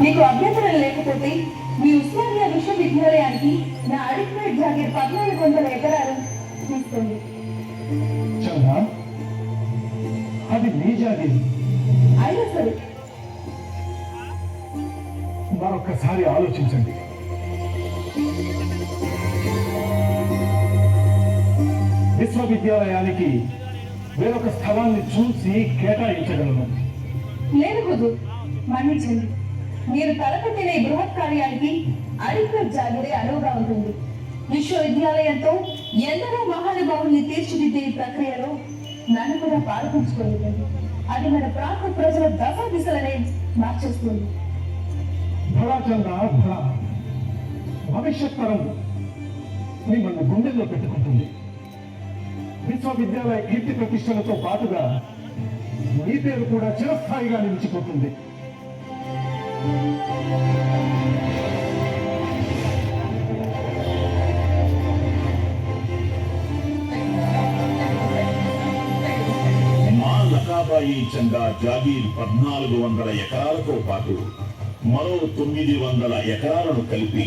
మీకు అభ్యంతరం లేకపోతే మీ ఉస్మానియా విశ్వవిద్యాలయానికి నా అడిక్టెడ్ జాగీర్ 1400 ఎకరాలు తీసుకోండి. అది నీ జాగీర్ అయినా సరే మరొక్కసారి ఆలోచించండి. విశ్వవిద్యాలయానికి వేరొక స్థలాన్ని చూసి కేటాయించగలను. లేదు కుదు, మన్నించండి. మీరు తలపెట్టిన ఈ బృహత్ కార్యానికి అడిక్టెడ్ జాగీరే అనువుగా ఉంటుంది. విశ్వవిద్యాలయంతో ఎందరో మహానుభావుల్ని తీర్చిదిద్దే ఈ ప్రక్రియలో నన్ను కూడా పాల్పంచుకోలేదండి. అది మన ప్రాంత ప్రజల దశ దిశలనే మార్చేస్తుంది. భవిష్యత్ తరం మిమ్మల్ని గుండెల్లో పెట్టుకుంటుంది. విశ్వవిద్యాలయ కీర్తి ప్రతిష్టలతో పాటుగా మీ పేరు కూడా చిరస్థాయిగా నిలిచిపోతుంది. మా లకాబాయి చందా జాగీర్ 1400 ఎకరాలతో పాటు మరో 900 ఎకరాలను కలిపి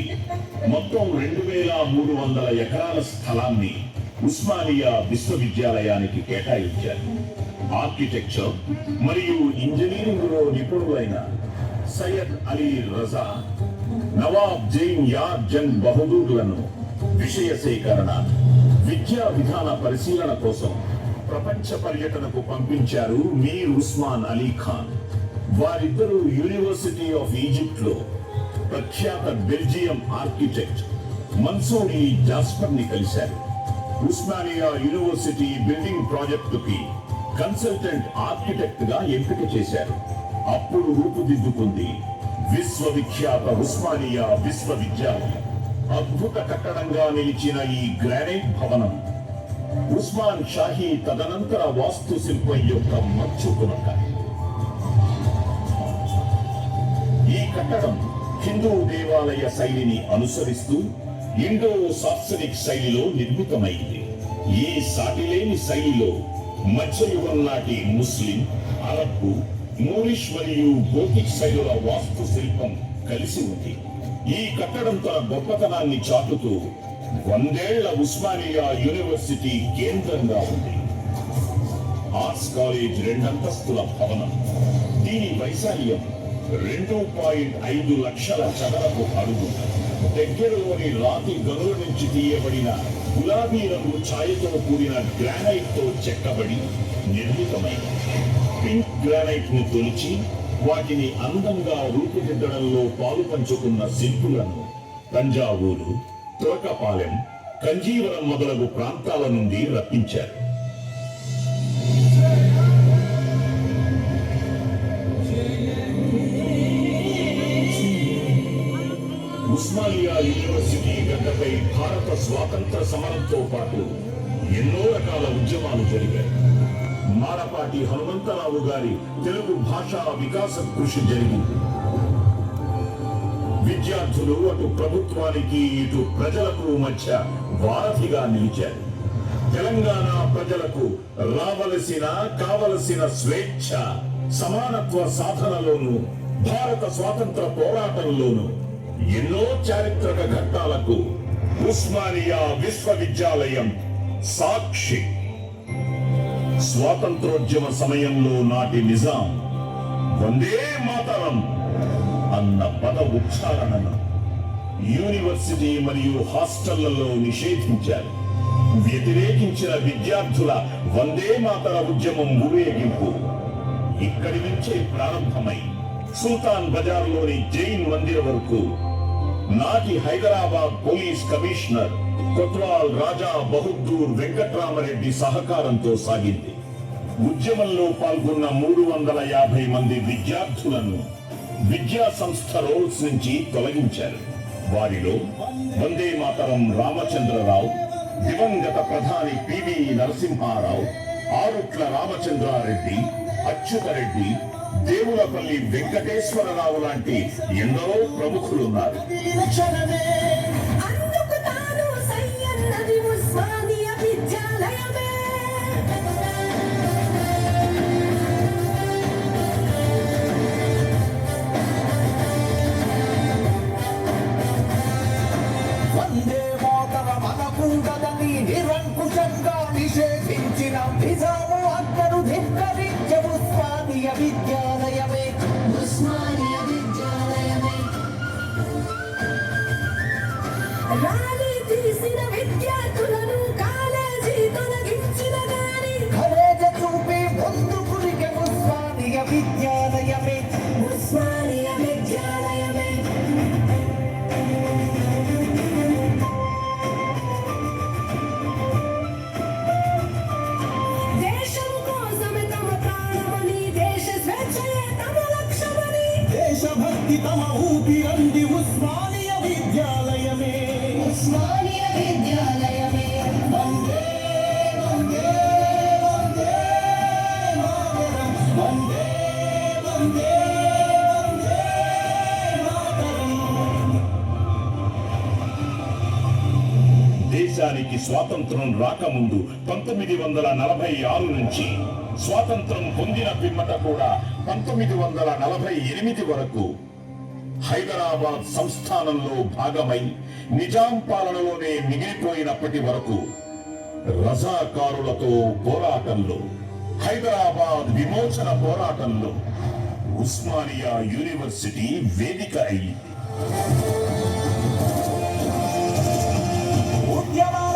మొత్తం 2300 ఎకరాల స్థలాన్ని ఉస్మానియా విశ్వవిద్యాలయానికి కేటాయించారు. ఆర్కిటెక్చర్ మరియు ఇంజనీరింగ్ లో నిపుణులైన సయ్యద్ అలీ రజా, నవాబ్ జైన్ యార్ జంగ్ బహదూర్లను విషయ సేకరణ, విద్యా విధాన పరిశీలన కోసం ప్రపంచ పర్యటనకు పంపించారు మీర్ ఉస్మాన్ అలీ ఖాన్. వారిద్దరూ యూనివర్సిటీ ఆఫ్ ఈజిప్ట్ లో ప్రఖ్యాత బెల్జియం ఆర్కిటెక్ట్ మన్సూర్ ఈ జాస్పర్ ని కలిశారు. ఉస్మానియా యూనివర్సిటీ బిల్డింగ్ ప్రాజెక్టుకి కన్సల్టెంట్ ఆర్కిటెక్ట్ గా ఎంపిక చేశారు. అప్పుడు రూపుదిద్దుకుంది విశ్వవిఖ్యాత ఉస్మానియా విశ్వవిద్యాలయం. అద్భుత కట్టడంగా నిలిచిన ఈ గ్రానైట్ భవనం ఉస్మాన్ షాహీ తదనంతర వాస్తు శిల్పం యొక్క మచ్చుతునక. ఈ కట్టడం హిందూ దేవాలయ శైలిని అనుసరిస్తూ ఇండో సార్సనిక్ శైలిలో నిర్మితమైంది. ఈ సాటిలేని శైలిలో మధ్యయుగం నాటి ముస్లిం, అరబ్బు, మూరిష్ మరియు గోతిక్ శైలుల వాస్తు శిల్పం కలిసి ఉంది. ఈ కట్టడం తన గొప్పతనాన్ని చాటుతూ 100 ఏళ్ల ఉస్మానియా యూనివర్సిటీ కేంద్రంగా ఉంది. ఆర్ట్స్ కాలేజ్ 2 అంతస్తుల భవనం. దీని వైశాల్యం 2.5 లక్షల చదరపు అడుగు. దగ్గరలోని రాతి గనుల నుంచి తీయబడిన గులాబీ రంగు ఛాయతో కూడిన గ్రానైట్ తో చెక్కబడి నిర్మితమైంది. పింక్ గ్రానైట్ ను తొలిచి వాటిని అందంగా రూపుదిద్దడంలో పాలు పంచుకున్న శిల్పులను తంజావూరు, తురకపాలెం, కంజీవరం మొదలగు ప్రాంతాల నుండి రప్పించారు. ఉస్మానియా యూనివర్సిటీ గడ్డపై భారత స్వాతంత్ర సమరంతో పాటు ఎన్నో రకాల ఉద్యమాలు జరిగాయి. మారపాటి హనుమంతరావు గారి తెలుగు భాషా వికాస కృషి జరిగింది. విద్యార్థులు అటు ప్రభుత్వానికి ఇటు ప్రజలకు మధ్య వారధిగా నిలిచారు. తెలంగాణ ప్రజలకు కావలసిన స్వేచ్ఛ, సమానత్వ సాధనలోను, భారత స్వాతంత్ర పోరాటంలోను ఎన్నో చారిత్రక ఘట్టాలకు ఉస్మానియా విశ్వవిద్యాలయం సాక్షి. స్వాతంత్రోద్యమ సమయంలో నాటి నిజాం వందే మాతరం అన్న పద ఉచ్చారణను యూనివర్సిటీ మరియు హాస్టళ్లలో నిషేధించారు. వ్యతిరేకించిన విద్యార్థుల వందే మాతర ఉద్యమం ఊరేగింపు ఇక్కడి నుంచే ప్రారంభమై సుల్తాన్ బజార్లోని జైన్ మందిర్ వరకు నాటి హైదరాబాద్ పోలీస్ కమిషనర్ కొత్వాల్ రాజా బహదూర్ వెంకట్రామరెడ్డి సహకారంతో సాగింది. ఉద్యమంలో పాల్గొన్న 350 మంది విద్యార్థులను విద్యా సంస్థ రోల్స్ నుంచి తొలగించారు. వారిలో వందే మాతరం రామచంద్రరావు, దివంగత ప్రధాని పివి నరసింహారావు, ఆరుట్ల రామచంద్రారెడ్డి, అచ్యుతరెడ్డి, దేవులపల్లి వెంకటేశ్వరరావు లాంటి ఎందరో ప్రముఖులున్నారు. విద్యాలయమే ఉస్మానియా విద్యాలయమే రాలి తీసిన విద్యార్థులను కాలేజీ తొలగించిన గాని ఖలేజ చూపి ముందుకురిగే ఉస్మానియా విద్యాలయమే ఉస్మానియా విద్యాలయమే దేశం కోసమే తమ ప్రాణమని దేశ స్వేచ్ఛయే తమ లక్ష్యమని దేశభక్తి తమ ఊపిరంది ఉస్మానియా విద్యాలయమే ఉస్మానియా విద్యాలయమే వందే వందే వందే మాతరం వందే వందే వందే మాతరం దేశానికి స్వాతంత్రం రాకముందు 1946 నుంచి స్వాతంత్రం పొందిన పిమ్మట కూడా 1948 వరకు హైదరాబాద్ సంస్థానంలో భాగమై నిజాం పాలనలోనే మిగిలిపోయినప్పటి వరకు రజాకారులతో పోరాటంలో హైదరాబాద్ విమోచన పోరాటంలో ఉస్మానియా యూనివర్సిటీ వేదిక అయింది. ఉద్యమాల